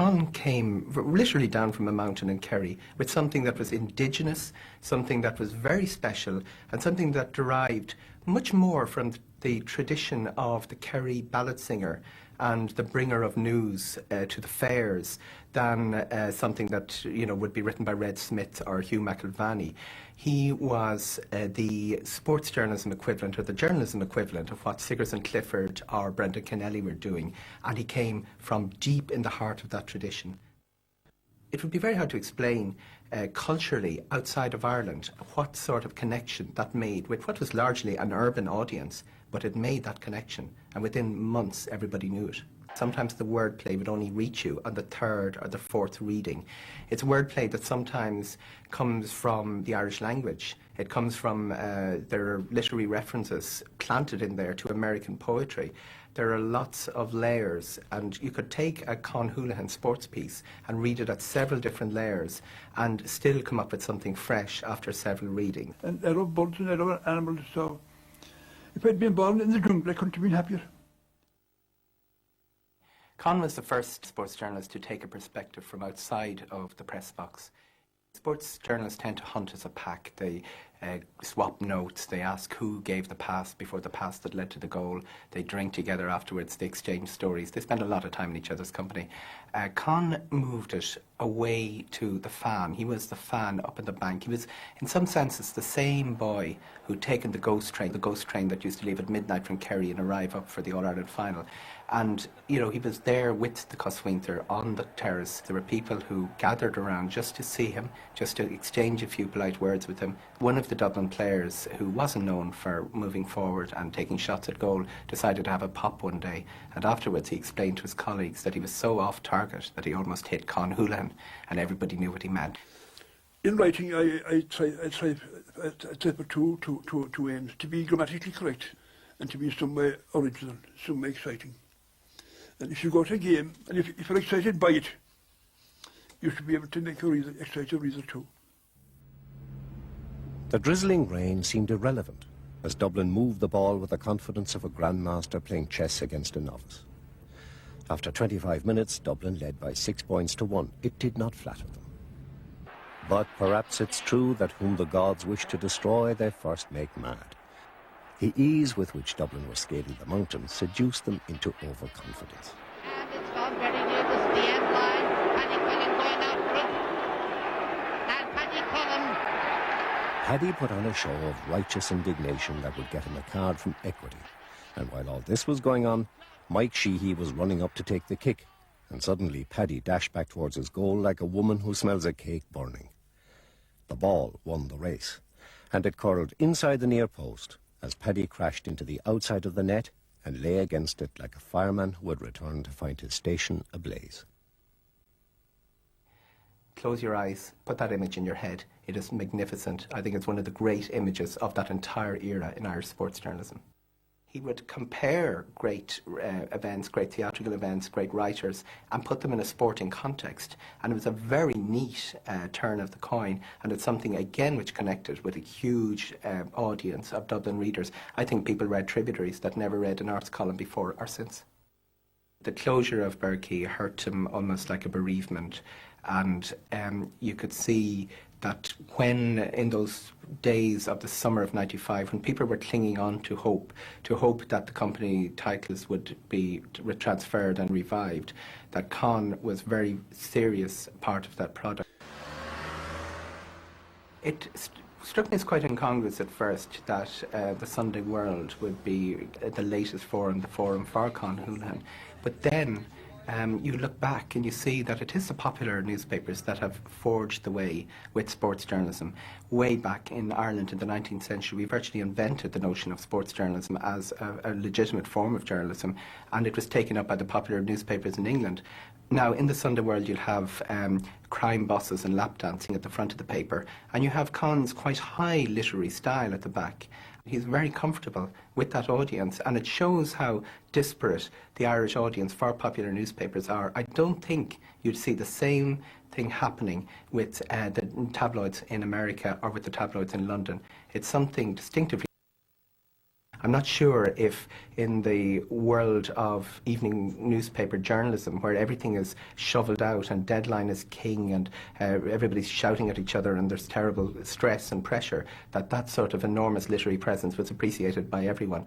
Con came literally down from a mountain in Kerry with something that was indigenous, something that was very special, and something that derived much more from the tradition of the Kerry ballad singer and the bringer of news to the fairs than something that would be written by Red Smith or Hugh McIlvanney. He was the sports journalism equivalent, or the journalism equivalent of what Sigerson Clifford or Brendan Kennelly were doing, and he came from deep in the heart of that tradition. It would be very hard to explain culturally outside of Ireland what sort of connection that made with what was largely an urban audience, but it made that connection, and within months everybody knew it. Sometimes the wordplay would only reach you on the third or the fourth reading. It's wordplay that sometimes comes from the Irish language. It comes from, there are literary references planted in there to American poetry. There are lots of layers, and you could take a Con Houlihan sports piece and read it at several different layers and still come up with something fresh after several readings. And I love birds and I love animals, so if I'd been born in the jungle, I couldn't have been happier. Con was the first sports journalist to take a perspective from outside of the press box. Sports journalists tend to hunt as a pack. They swap notes, they ask who gave the pass before the pass that led to the goal, they drink together afterwards, they exchange stories, they spend a lot of time in each other's company. Con moved it away to the fan. He was the fan up in the bank. He was, in some senses, the same boy who'd taken the ghost train that used to leave at midnight from Kerry and arrive up for the All-Ireland final. And, he was there with the Coswinter on the terrace. There were people who gathered around just to see him, just to exchange a few polite words with him. One of the Dublin players, who wasn't known for moving forward and taking shots at goal, decided to have a pop one day. And afterwards he explained to his colleagues that he was so off target that he almost hit Con Houlihan, and everybody knew what he meant. In writing, I try for two aims: to be grammatically correct and to be in some way original, some way exciting. And if you go to a game, and if you're excited by it, you should be able to make a excited reader too. The drizzling rain seemed irrelevant, as Dublin moved the ball with the confidence of a grandmaster playing chess against a novice. After 25 minutes, Dublin led by 6 points to 1. It did not flatter them. But perhaps it's true that whom the gods wish to destroy, they first make mad. The ease with which Dublin were scaling the mountains seduced them into overconfidence. And it's gone very near the end line. Paddy Cullen going out front. And Paddy Cullen. Paddy put on a show of righteous indignation that would get him a card from Equity. And while all this was going on, Mike Sheehy was running up to take the kick. And suddenly Paddy dashed back towards his goal like a woman who smells a cake burning. The ball won the race, and it curled inside the near post as Paddy crashed into the outside of the net and lay against it like a fireman who had returned to find his station ablaze. Close your eyes, put that image in your head. It is magnificent. I think it's one of the great images of that entire era in Irish sports journalism. He would compare great events, great theatrical events, great writers, and put them in a sporting context. And it was a very neat turn of the coin, and it's something, again, which connected with a huge audience of Dublin readers. I think people read tributaries that never read an arts column before or since. The closure of Berkey hurt him almost like a bereavement, and you could see that when, in those days of the summer of '95, when people were clinging on to hope that the company titles would be transferred and revived, that Con was a very serious part of that product. It struck me as quite incongruous at first that the Sunday World would be the latest forum, the forum for Con Houlihan, but then you look back and you see that it is the popular newspapers that have forged the way with sports journalism. Way back in Ireland in the 19th century, we virtually invented the notion of sports journalism as a legitimate form of journalism, and it was taken up by the popular newspapers in England. Now, in the Sunday World, you'll have crime bosses and lap dancing at the front of the paper, and you have Con's quite high literary style at the back. He's very comfortable with that audience, and it shows how disparate the Irish audience for popular newspapers are. I don't think you'd see the same thing happening with the tabloids in America or with the tabloids in London. It's something distinctively. I'm not sure if in the world of evening newspaper journalism, where everything is shoveled out and deadline is king and everybody's shouting at each other and there's terrible stress and pressure, that sort of enormous literary presence was appreciated by everyone.